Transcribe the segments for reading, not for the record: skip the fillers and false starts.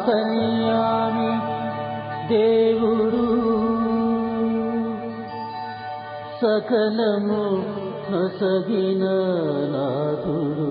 సర్వాంతర్యామి దేవుడు సకలము నొసగిన నాథుడు.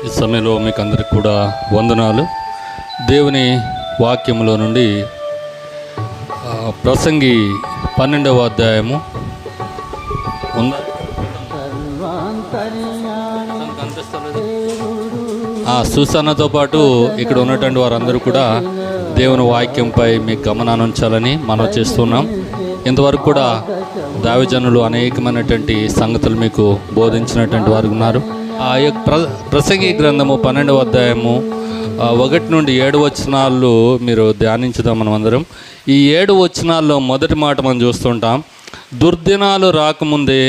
ఈ సమయంలో మీకు అందరికి కూడా వందనాలు. దేవుని వాక్యంలో నుండి ప్రసంగి 12వ అధ్యాయము ఉందా? సుసన్నతో పాటు ఇక్కడ ఉన్నటువంటి వారందరూ కూడా దేవుని వాక్యంపై మీ గమనాన్ని ఉంచాలని మనం చేస్తున్నాం. ఇంతవరకు కూడా దైవజనులు అనేకమైనటువంటి సంగతులు మీకు బోధించినటువంటి వారు ఉన్నారు. ఆ యొక్క ప్రసంగి గ్రంథము 12వ అధ్యాయము 1 నుండి 7 వచనాలు మీరు ధ్యానించుదాం మనం అందరం. ఈ 7 వచనాల్లో మొదటి మాట మనం చూస్తుంటాం. దుర్దినాలు రాకముందే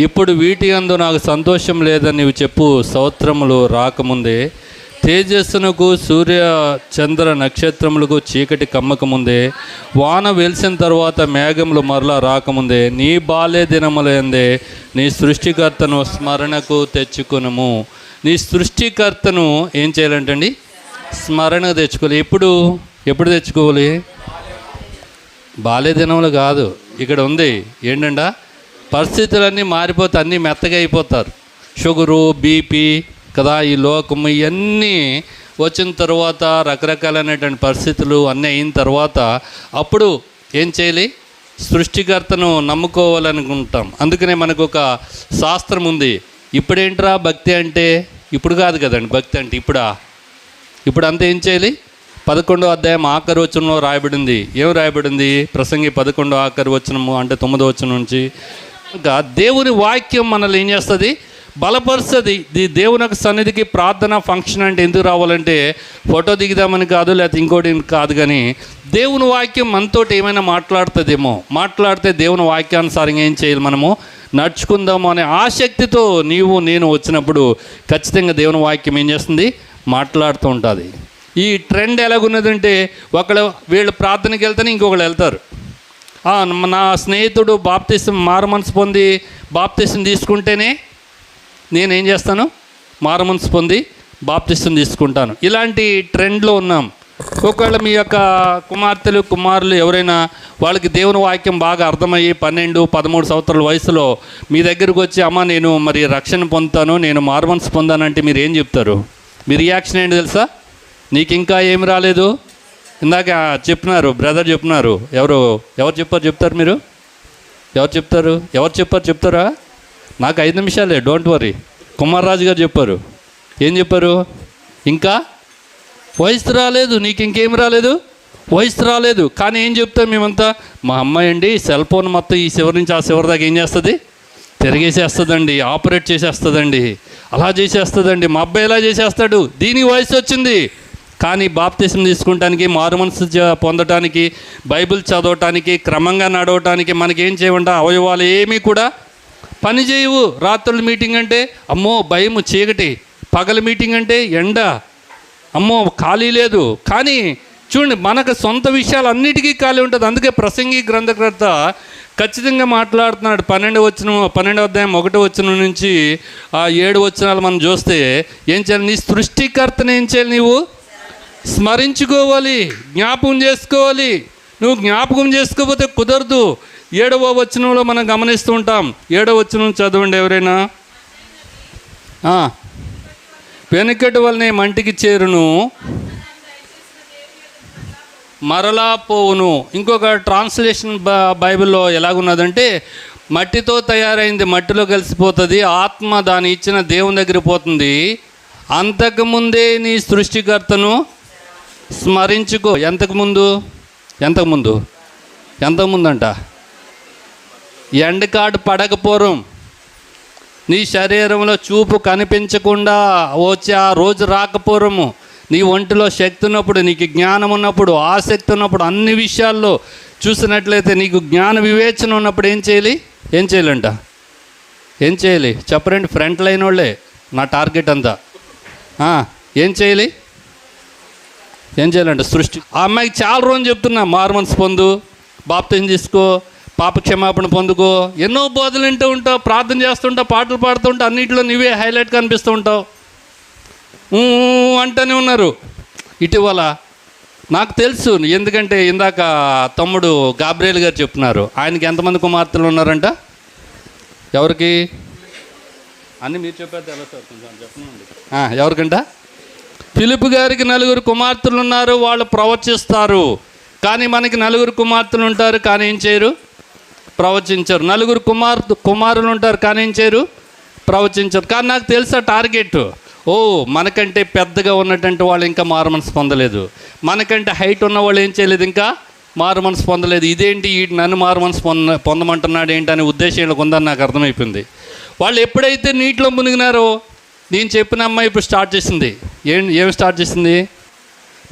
ఇప్పుడు వీటి యందు నాకు సంతోషం లేదని నీవు చెప్పు. సంవత్సరములు రాకముందే, తేజస్సునకు సూర్య చంద్ర నక్షత్రములకు చీకటి కమ్మకముందే, వాన వెలిసిన తర్వాత మేఘములు మరలా రాకముందే, నీ బాల్య దినములందే నీ సృష్టికర్తను స్మరణకు తెచ్చుకునము. నీ సృష్టికర్తను ఏం చేయాలంటండి? స్మరణకు తెచ్చుకోవాలి. ఎప్పుడు తెచ్చుకోవాలి? బాల్య దినములు కాదు, ఇక్కడ ఉంది ఏంటంట, పరిస్థితులన్నీ మారిపోతే అన్నీ మెత్తగా అయిపోతారు. షుగరు, బీపీ కదా, ఈ లోకము ఇవన్నీ వచ్చిన తర్వాత రకరకాలైనటువంటి పరిస్థితులు అన్నీ అయిన తర్వాత అప్పుడు ఏం చేయాలి? సృష్టికర్తను నమ్ముకోవాలనుకుంటాం. అందుకనే మనకు ఒక శాస్త్రం ఉంది. ఇప్పుడేంట్రా భక్తి అంటే? ఇప్పుడు కాదు కదండి భక్తి అంటే. ఇప్పుడు అంతా ఏం చేయాలి? 11వ అధ్యాయం ఆఖరి వచనంలో రాయబడింది. ఏం రాయబడింది? ప్రసంగి 11వ ఆఖరి వచనము అంటే 9వ వచనం నుంచి. ఇంకా దేవుని వాక్యం మనల్ని ఏం చేస్తుంది? బలపరుస్తుంది. దేవుని యొక్క సన్నిధికి ప్రార్థన ఫంక్షన్ అంటే ఎందుకు రావాలంటే ఫోటో దిగుదామని కాదు, లేకపోతే ఇంకోటి కాదు, కానీ దేవుని వాక్యం మనతోటి ఏమైనా మాట్లాడుతుందేమో, మాట్లాడితే దేవుని వాక్యానుసారంగా ఏం చేయాలి, మనము నడుచుకుందాము అనే ఆసక్తితో నేను వచ్చినప్పుడు ఖచ్చితంగా దేవుని వాక్యం ఏం చేస్తుంది? మాట్లాడుతూ ఉంటుంది. ఈ ట్రెండ్ ఎలాగున్నదంటే వీళ్ళు ప్రార్థనకి వెళ్తేనే ఇంకొకళ్ళు వెళ్తారు. నా స్నేహితుడు బాప్తిసం మారుమనసు పొంది బాప్తిసం తీసుకుంటేనే నేనేం చేస్తాను? మారుమనసు పొంది బాప్తిసం తీసుకుంటాను. ఇలాంటి ట్రెండ్లో ఉన్నాం. ఒకవేళ మీ యొక్క కుమారులు ఎవరైనా వాళ్ళకి దేవుని వాక్యం బాగా అర్థమయ్యి 12-13 సంవత్సరాల వయసులో మీ దగ్గరకు వచ్చి, అమ్మ నేను మరి రక్షణ పొందుతాను, నేను మారుమనసు పొందానంటే మీరు ఏం చెప్తారు? మీ రియాక్షన్ ఏంటి తెలుసా? నీకు ఇంకా ఏమి రాలేదు. ఇందాక చెప్పినారు, బ్రదర్ చెప్పినారు. ఎవరు చెప్తారు? మీరు ఎవరు చెప్తారా? నాకు 5 నిమిషాలే, డోంట్ వరీ. కుమార్రాజు గారు చెప్పారు. ఏం చెప్పారు? ఇంకా వయసు రాలేదు, నీకు ఇంకేం రాలేదు, వయసు రాలేదు. కానీ ఏం చెప్తాం మేమంతా? మా అమ్మాయి అండి సెల్ ఫోన్ మొత్తం ఈ చివరి నుంచి ఆ చివరి దాకా ఏం చేస్తుంది? తిరిగేసేస్తుందండి, ఆపరేట్ చేసేస్తుందండి, అలా చేసేస్తుందండి. మా అబ్బాయి ఎలా చేసేస్తాడు? దీనికి వయసు వచ్చింది. కానీ బాప్తిసం తీసుకుంటానికి, మారుమనసు పొందటానికి, బైబిల్ చదవటానికి, క్రమంగా నడవటానికి మనకేం చేయకుండా అవయవాలు ఏమీ కూడా పని చేయవు. రాత్రుల మీటింగ్ అంటే అమ్మో భయము, చీకటి. పగల మీటింగ్ అంటే ఎండ, అమ్మో ఖాళీ లేదు. కానీ చూడండి, మనకు సొంత విషయాలు అన్నిటికీ ఖాళీ ఉంటుంది. అందుకే ప్రసంగి గ్రంథకర్త ఖచ్చితంగా మాట్లాడుతున్నాడు. 12వ అధ్యాయం 1వ వచనం నుంచి 7 వచనాలు మనం చూస్తే ఏం చేయాలి? నీ సృష్టికర్తను ఏం చేయాలి? నీవు స్మరించుకోవాలి, జ్ఞాపకం చేసుకోవాలి. నువ్వు జ్ఞాపకం చేసుకోకపోతే కుదరదు. 7వ వచనంలో మనం గమనిస్తూ ఉంటాం. 7వ వచనం చదవండి ఎవరైనా. వెనుకటి వలనే మంటికి చేరును, మరలా పోవును. ఇంకొక ట్రాన్స్లేషన్ బైబిల్లో ఎలాగున్నదంటే, మట్టితో తయారైంది మట్టిలో కలిసిపోతుంది, ఆత్మ దాని ఇచ్చిన దేవుని దగ్గర పోతుంది, అంతకుముందే నీ సృష్టికర్తను స్మరించుకో. ఎంతకుముందు అంట ఎండకాడు పడకపోరం. నీ శరీరంలో చూపు కనిపించకుండా వచ్చే ఆ రోజు రాకపోరము. నీ ఒంటిలో శక్తి ఉన్నప్పుడు, నీకు జ్ఞానం ఉన్నప్పుడు, ఆసక్తి ఉన్నప్పుడు, అన్ని విషయాల్లో చూసినట్లయితే నీకు జ్ఞాన వివేచన ఉన్నప్పుడు ఏం చేయాలంట? ఏం చేయాలి చెప్పరండి? ఫ్రంట్ లైన్ వాళ్ళే నా టార్గెట్ అంతా. ఏం చేయాలంట? సృష్టి. ఆ అమ్మాయికి చాలా రోజులు చెప్తున్నా, మారుమనసు పొందు, బాప్తిసం తీసుకో, పాప క్షమాపణ పొందుకో, ఎన్నో బోధలు వింటూ ఉంటావు, ప్రార్థన చేస్తుంటావు, పాటలు పాడుతుంటావు, అన్నింటిలో నువ్వే హైలైట్ కనిపిస్తూ ఉంటావు. అంటూనే ఉన్నారు. ఇటీవల నాకు తెలుసు, ఎందుకంటే ఇందాక తమ్ముడు గాబ్రియల్ గారు చెప్తున్నారు, ఆయనకి ఎంతమంది కుమార్తెలు ఉన్నారంట? ఎవరికి? అన్నీ మీరు చెప్పేది ఎలా సార్, కొంచెం చెప్పండి. ఎవరికంట? ఫిలిప్ గారికి 4 కుమార్తెలు ఉన్నారు, వాళ్ళు ప్రవచిస్తారు. కానీ మనకి 4 కుమార్తెలు ఉంటారు, కానీ ఏం చేయరు? ప్రవచించరు. 4 కుమారులు ఉంటారు, కానీ ఏం చేయరు? ప్రవచించరు. కానీ నాకు తెలుసా టార్గెట్, మనకంటే పెద్దగా ఉన్నటువంటి వాళ్ళు ఇంకా మారు మనసు పొందలేదు, మనకంటే హైట్ ఉన్న వాళ్ళు ఏం చేయలేదు, ఇంకా మారు మనసు పొందలేదు. ఇదేంటి నన్ను మారు మనసు పొందమంటున్నాడు ఏంటి అనే ఉద్దేశంలో ఉందని నాకు అర్థమైపోయింది. వాళ్ళు ఎప్పుడైతే నీటిలో మునిగినారో, నేను చెప్పిన అమ్మాయి ఇప్పుడు స్టార్ట్ చేసింది. ఏం స్టార్ట్ చేసింది?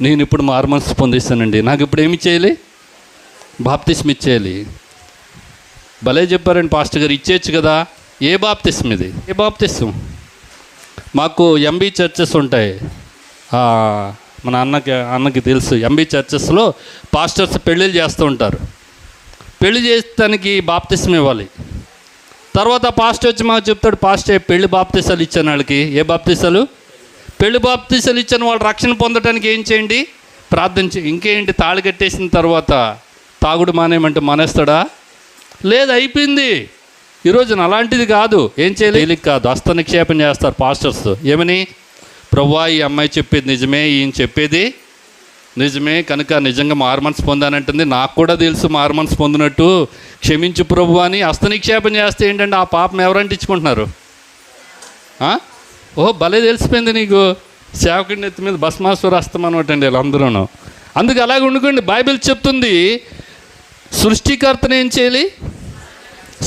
నేను ఇప్పుడు మారు మనసు పొందిస్తానండి, నాకు ఇప్పుడు ఏమి చేయాలి? బాప్తిస్మ ఇచ్చేయాలి. భలే చెప్పారండి పాస్టర్ గారు, ఇచ్చేయచ్చు కదా. ఏ బాప్తిస్మ ఇది? ఏ బాప్తిస్మ? మాకు ఎంబీ చర్చెస్ ఉంటాయి, మన అన్నకి తెలుసు. ఎంబీ చర్చెస్లో పాస్టర్స్ పెళ్ళిళ్ళు చేస్తూ ఉంటారు. పెళ్లి చేస్తానికి బాప్తిస్మ ఇవ్వాలి. తర్వాత పాస్టర్ వచ్చి మాకు చెప్తాడు, పాస్టర్ పెళ్లి బాప్తిసాలు ఇచ్చాను వాళ్ళకి. ఏ బాప్తిసాలు? పెళ్లి బాప్తిసాలు ఇచ్చాను. వాళ్ళు రక్షణ పొందడానికి ఏం చేయండి? ప్రార్థించి. ఇంకేంటి, తాళి కట్టేసిన తర్వాత తాగుడు మానేయమంటే మానేస్తాడా? లేదు, అయిపోయింది. ఈరోజున అలాంటిది కాదు. ఏం చేయలేదు కాదు, హస్త నిక్షేపం చేస్తారు పాస్టర్స్. ఏమని? ప్రభువా, ఈ అమ్మాయి చెప్పేది నిజమే, ఈయన చెప్పేది నిజమే, కనుక నిజంగా మారు మనసు పొందానంటుంది, నాకు కూడా తెలుసు మారు మనసు పొందినట్టు, క్షమించు ప్రభు అని హస్త నిక్షేపం చేస్తే ఏంటంటే ఆ పాపం ఎవరంటించుకుంటున్నారు? భలే తెలిసిపోయింది నీకు. సేవకుడి నెత్తి మీద భస్మాసుర హస్తం అనమాట అండి వీళ్ళందరూ. అందుకు అలాగే ఉండుకోండి. బైబిల్ చెప్తుంది, సృష్టికర్తను ఏం చేయాలి?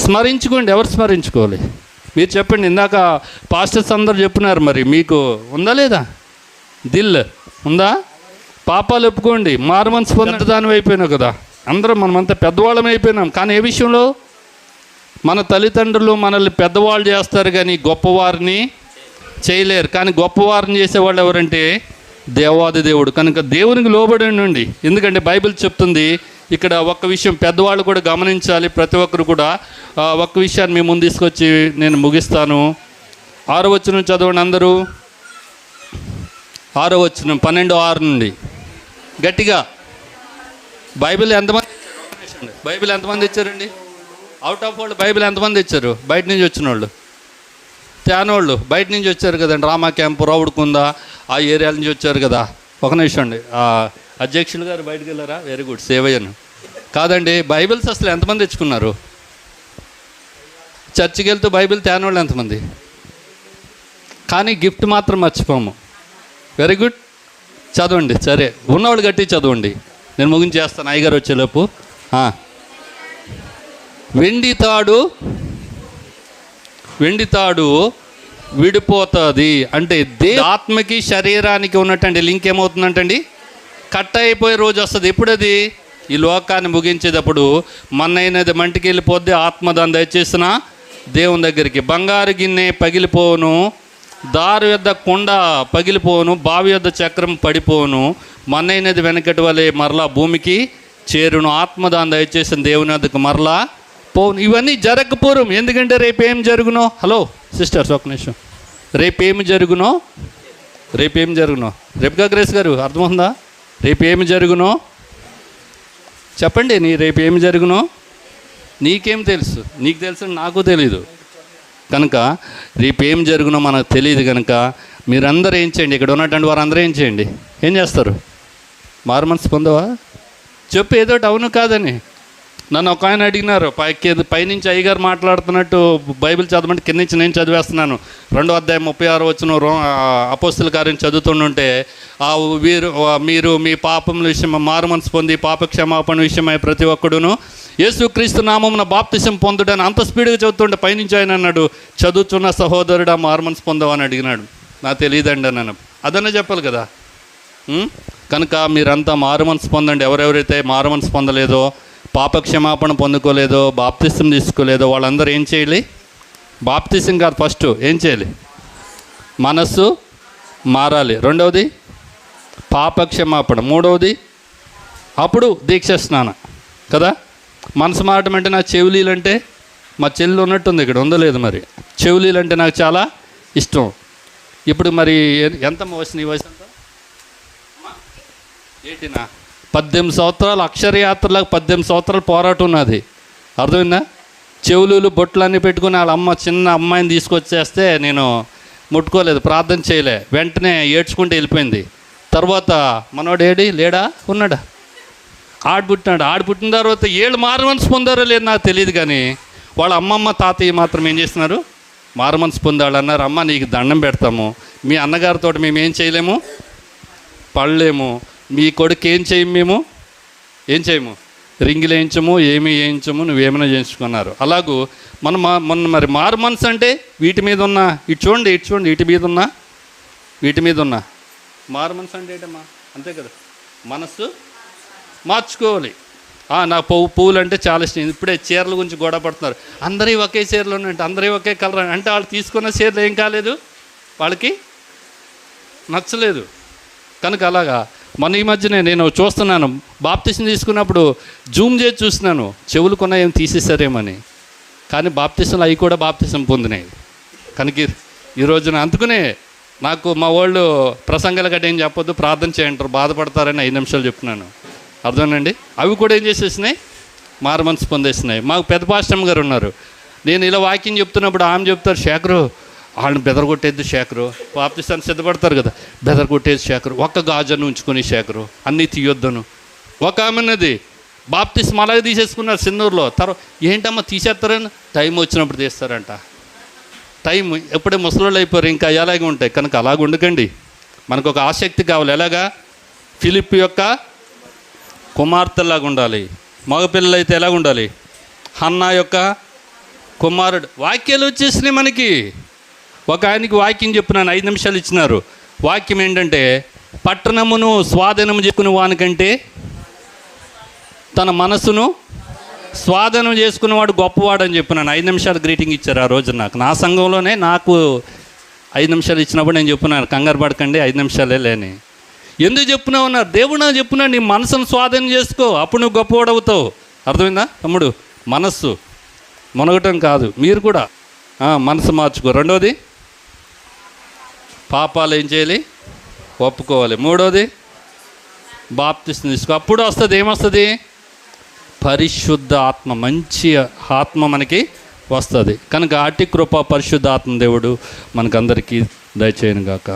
స్మరించుకోండి. ఎవరు స్మరించుకోవాలి? మీరు చెప్పండి. ఇందాక పాస్టర్స్ అందరు చెప్పినారు, మరి మీకు ఉందా లేదా? దిల్ ఉందా? పాపాలు ఒప్పుకోండి, మారు మనసు పొందడానికి అయిపోయినావు కదా. అందరం మనమంతా పెద్దవాళ్ళం అయిపోయినాం. కానీ ఏ విషయంలో? మన తల్లిదండ్రులు మనల్ని పెద్దవాళ్ళు చేస్తారు, కానీ గొప్పవారిని చేయలేరు. కానీ గొప్పవారిని చేసేవాళ్ళు ఎవరంటే దేవాది దేవుడు. కనుక దేవునికి లోబడి ఉండండి. ఎందుకంటే బైబిల్ చెప్తుంది ఇక్కడ ఒక్క విషయం పెద్దవాళ్ళు కూడా గమనించాలి. ప్రతి ఒక్కరు కూడా ఒక్క విషయాన్ని మీ ముందు తీసుకొచ్చి నేను ముగిస్తాను. 6వ వచనం చదవండి అందరూ. 6వ వచనం 12:6 నుండి గట్టిగా. బైబిల్ ఎంతమంది ఇచ్చారండి? అవుట్ ఆఫ్ వాళ్ళు బైబిల్ ఎంతమంది ఇచ్చారు? బయట నుంచి వచ్చిన వాళ్ళు, తేనోళ్ళు బయట నుంచి వచ్చారు కదండి. రామా క్యాంపు, రావుడుకుందా, ఆ ఏరియాల నుంచి వచ్చారు కదా. ఒక నిమిషం అండి, అధ్యక్షులు గారు బయటకు వెళ్ళారా? వెరీ గుడ్, సేవ్ అయ్యాను. కాదండి, బైబిల్స్ అసలు ఎంతమంది తెచ్చుకున్నారు? చర్చికి వెళ్తూ బైబిల్ తేనోళ్ళు ఎంతమంది? కానీ గిఫ్ట్ మాత్రం మర్చిపోము. వెరీ గుడ్, చదవండి. సరే, ఉన్నవాళ్ళు గట్టి చదవండి. నేను ముగించేస్తాను అయ్యగారు వచ్చేలోపు. వెండి తాడు విడిపోతుంది అంటే ఆత్మకి శరీరానికి ఉన్నటువంటి లింక్ ఏమవుతుందంటండి? కట్ అయిపోయే రోజు వస్తుంది. ఎప్పుడది? ఈ లోకాన్ని ముగించేటప్పుడు మన్నైనది మంటికి వెళ్ళిపోద్ది, ఆత్మ దాన్ని దయచేసిన దేవుని దగ్గరికి. బంగారు గిన్నె పగిలిపోను, దారు యొద్ద కుండ పగిలిపోను, బావి యొద్ద చక్రం పడిపోను, మన్నైనది వెనకటి వలె మరలా భూమికి చేరును, ఆత్మ దాన్ని దయచేసిన దేవుని వద్దకు మరలా పోను. ఇవన్నీ జరగకపోరం. ఎందుకంటే రేపు ఏం జరుగునో, హలో సిస్టర్స్ ఒక నిమిషం, రేపేమి జరుగునో రేపుగా గ్రేస్ గారు అర్థమవుతుందా? రేపు ఏమి జరుగునో చెప్పండి. రేపు ఏమి జరుగునో నీకేం తెలుసు? నీకు తెలుసు, నాకు తెలీదు. కనుక రేపు ఏం జరుగునో మనకు తెలియదు. కనుక మీరందరూ ఏం చేయండి, ఇక్కడ ఉన్నటువంటి వారు అందరూ ఏం చేయండి? ఏం చేస్తారు? మారు మనసు పొందవా? చెప్పు ఏదోటి అవును కాదని. నన్ను ఒక ఆయన అడిగినారు, పైనుంచి అయ్యగారు మాట్లాడుతున్నట్టు బైబిల్ చదవమంటే కింద నుంచి నేను చదివేస్తున్నాను. 2వ అధ్యాయం 36 వచ్చిన అపోస్తుల కార్యం చదువుతుంటే, మీరు మీ పాపముల విషయమై మారు మనసు పొంది పాప క్షమాపణ విషయమై ప్రతి ఒక్కడును యేసుక్రీస్తు నామమున బాప్తిసం పొందుడని అంత స్పీడ్గా చదువుతుంటే పైనుంచి ఆయన అన్నాడు, చదువుతున్న సహోదరుడా మారు మనసు పొందవని అడిగినాడు. నాకు తెలియదండి అన్నాను. అదన్నా చెప్పాలి కదా. కనుక మీరంతా మారు మనసు పొందండి. ఎవరెవరైతే మారు మనసు పొందలేదో, పాప క్షమాపణ పొందుకోలేదో, బాప్తిసం తీసుకోలేదో వాళ్ళందరూ ఏం చేయాలి? బాప్తిసం కాదు, ఫస్ట్ ఏం చేయాలి? మనస్సు మారాలి. 2వది పాప క్షమాపణ. 3వది అప్పుడు దీక్ష స్నానం కదా. మనసు మారటం అంటే నాకు చెవులీలు అంటే, మా చెల్లి ఉన్నట్టుంది ఇక్కడ, ఉందో లేదు మరి. చెవులీలు అంటే నాకు చాలా ఇష్టం. ఇప్పుడు మరి ఎంత వయసు? నీ వయసు ఎంత? ఏంటినా 18 సంవత్సరాలు అక్షరయాత్రలకు 18 సంవత్సరాలు పోరాటం ఉన్నది. అర్థమైందా? చెవులు బొట్లన్నీ పెట్టుకుని వాళ్ళ అమ్మ చిన్న అమ్మాయిని తీసుకొచ్చేస్తే నేను ముట్టుకోలేదు, ప్రార్థన చేయలే, వెంటనే ఏడ్చుకుంటూ వెళ్ళిపోయింది. తర్వాత మనోడు లేడా ఉన్నాడా, ఆడబుట్టినాడు. ఆడబుట్టిన తర్వాత ఏళ్ళు మారుమనసు పొందారో లేదు నాకు తెలియదు, కానీ వాళ్ళ అమ్మమ్మ తాతయ్య మాత్రం ఏం చేస్తున్నారు, మారుమనసు పొందాడు అన్నారు. అమ్మ నీకు దండం పెడతాము, మీ అన్నగారితో మేము ఏం చేయలేము, పడలేము, మీ కొడుకు ఏం చేయము, ఏం చేయము, రింగులు వేయించము, ఏమి వేయించము, నువ్వేమైనా చేయించుకున్నారు. అలాగూ మొన్న మరి మారు మనసు అంటే వీటి మీద ఉన్న, ఇటు చూడండి వీటి మీద ఉన్న మారు మనసు అంటే ఏంటమ్మా, అంతే కదా, మనస్సు మార్చుకోవాలి. నాకు పువ్వులు అంటే చాలా ఇష్టం. ఇప్పుడే చీరల గురించి గొడవ పడుతున్నారు, అందరూ ఒకే చీరలు అంటే అందరూ ఒకే కలర్ అంటే వాళ్ళు తీసుకున్న చీరలు ఏం కాలేదు, వాళ్ళకి నచ్చలేదు. కనుక అలాగా మన ఈ మధ్యనే నేను చూస్తున్నాను, బాప్తిసం తీసుకున్నప్పుడు జూమ్ చేసి చూస్తున్నాను, చెవులు కొన్న ఏం తీసేసారేమని, కానీ బాప్తిసంలో అవి కూడా బాప్తిసం పొందినాయి. కనుక ఈ రోజున అందుకునే నాకు మా వాళ్ళు ప్రసంగాలు గట్ట ఏం చెప్పొద్దు, ప్రార్థన చేయంటారు, బాధపడతారని 5 నిమిషాలు చెప్తున్నాను. అర్థమేనండి? అవి కూడా ఏం చేసేసినాయి, మారు మనసు పొందేసినాయి. మాకు పెద్ద పాస్టమ్ గారు ఉన్నారు, నేను ఇలా వాక్యం చెప్తున్నప్పుడు ఆమె చెప్తారు, శేఖరు వాళ్ళని బెదరగొట్టేది శేఖరు, బాప్తిసాన్ని సిద్ధపడతారు కదా, బెదరగొట్టేది శేఖరు, ఒక్క గాజను ఉంచుకొని శేఖరు అన్నీ తీయొద్దను. ఒక ఆమెన్నది బాప్తిసం అలాగే తీసేసుకున్నారు సిన్నూరులో. తర్వాత ఏంటమ్మా తీసేస్తారని, టైం వచ్చినప్పుడు తీస్తారంట. టైం ఎప్పుడే ముసలోళ్ళు అయిపోయారు, ఇంకా అలాగే ఉంటాయి. కనుక అలాగ ఉండకండి, మనకు ఒక ఆసక్తి కావాలి. ఎలాగా ఫిలిప్ యొక్క కుమార్తెలాగా ఉండాలి, మగపిల్లలు అయితే ఎలాగ ఉండాలి, హన్నా యొక్క కుమారుడు. వాక్యాలు వచ్చేసినాయి మనకి. ఒక ఆయనకి వాక్యం చెప్పినాను, 5 నిమిషాలు ఇచ్చినారు. వాక్యం ఏంటంటే, పట్టణమును స్వాధీనం చేసుకునే వానికంటే తన మనసును స్వాధీనం చేసుకున్నవాడు గొప్పవాడు అని చెప్పినాను. 5 నిమిషాలు గ్రీటింగ్ ఇచ్చారు ఆ రోజు నాకు. నా సంఘంలోనే నాకు 5 నిమిషాలు ఇచ్చినప్పుడు నేను చెప్పున్నాను, కంగారు పడకండి 5 నిమిషాలే లేని. ఎందుకు చెప్పున్నావు అన్నారు, దేవుడు నాకు చెప్పున్నాను, నీ మనసును స్వాధీనం చేసుకో, అప్పుడు నువ్వు గొప్పవాడు అవుతావు. అర్థమైందా తమ్ముడు? మనస్సు మునగటం కాదు, మీరు కూడా మనసు మార్చుకో. రెండోది, పాపాలు ఏం చేయాలి, ఒప్పుకోవాలి. మూడోది, బాప్తిసం తీసుకో. అప్పుడు వస్తుంది, ఏమొస్తుంది, పరిశుద్ధ ఆత్మ, మంచి ఆత్మ మనకి వస్తుంది. కనుక అట్టి కృప పరిశుద్ధ ఆత్మ దేవుడు మనకందరికీ దయచేయను గాక.